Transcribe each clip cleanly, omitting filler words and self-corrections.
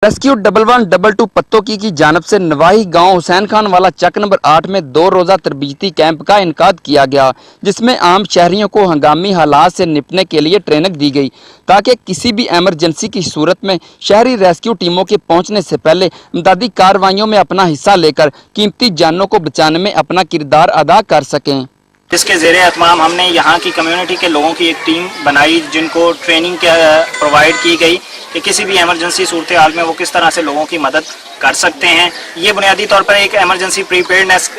Rescue 1112 Pattoki की जानिब से नवाही गांव हुसैन खान वाला चक नंबर 8 में 2 रोज़ा तरबीती कैंप का इनकाद किया गया, जिसमें आम शहरियों को हंगामी हालात से निपटने के लिए ट्रेनिंग दी गई ताकि किसी भी एमरजेंसी की सूरत में शहरी रेस्क्यू टीमों के पहुंचने से पहले इमदादी कार्रवाइयों में अपना हिस्सा लेकर कीमती जानों को बचाने में अपना किरदार अदा कर सकें। जिसके ज़ेरे एहतमाम हमने यहाँ की कम्युनिटी के लोगों की एक टीम बनाई, जिनको ट्रेनिंग प्रोवाइड की गई कि किसी भी एमरजेंसी सूरत हाल में वो किस तरह से लोगों की मदद कर सकते हैं। ये बुनियादी तौर पर एक एमरजेंसी प्रीपेयर्डनेस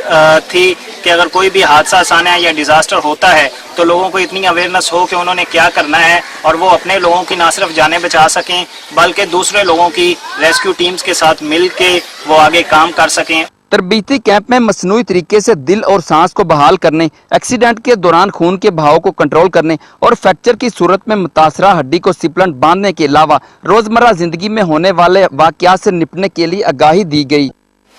थी कि अगर कोई भी हादसा आना है या डिज़ास्टर होता है तो लोगों को इतनी अवेयरनेस हो कि उन्होंने क्या करना है और वो अपने लोगों की ना सिर्फ जानें बचा सकें बल्कि दूसरे लोगों की रेस्क्यू टीम्स के साथ मिल के वो आगे काम कर सकें। तरबीती कैंप में मसनूई तरीके से दिल और सांस को बहाल करने, एक्सीडेंट के दौरान खून के बहाव को कंट्रोल करने और फ्रैक्चर की सूरत में मुतासरा हड्डी को सिपलंट बांधने के अलावा रोजमर्रा जिंदगी में होने वाले वाकयात से निपटने के लिए आगाही दी गई।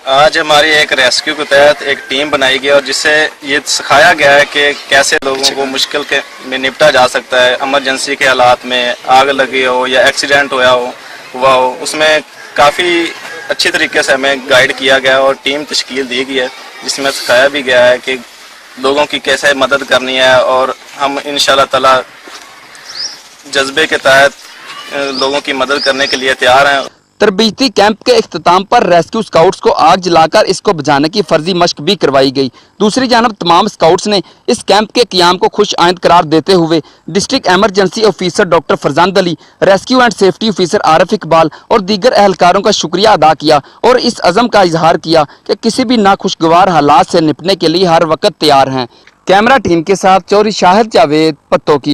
आज हमारी एक रेस्क्यू के तहत एक टीम बनाई गई और जिससे ये सिखाया गया है कि कैसे लोगों को मुश्किल के में निपटा जा सकता है। इमरजेंसी के हालात में आग लगी हो या एक्सीडेंट हुआ हो उसमें काफ़ी अच्छी तरीके से हमें गाइड किया गया और टीम तश्कील दी गई है, जिसमें सिखाया भी गया है कि लोगों की कैसे मदद करनी है और हम इंशाल्लाह ताला जज्बे के तहत लोगों की मदद करने के लिए तैयार हैं। तरबीती कैंप के इख्तिताम पर रेस्क्यू स्काउट्स को आग जलाकर इसको बुझाने की फर्जी मश्क भी करवाई गई। दूसरी जानब तमाम स्काउट्स ने इस कैंप के क़ियाम को खुश आइंद करार देते हुए district emergency officer doctor Farzand Ali, rescue and safety officer Arif Iqbal और दीगर एहलकारों का शुक्रिया अदा किया और इस अज़म का इजहार किया कि किसी भी नाखुशगवार हालात से निपटने के लिए हर वक्त तैयार हैं। कैमरा टीम के साथ चौधरी शाहिद जावेद, पत्तोकी।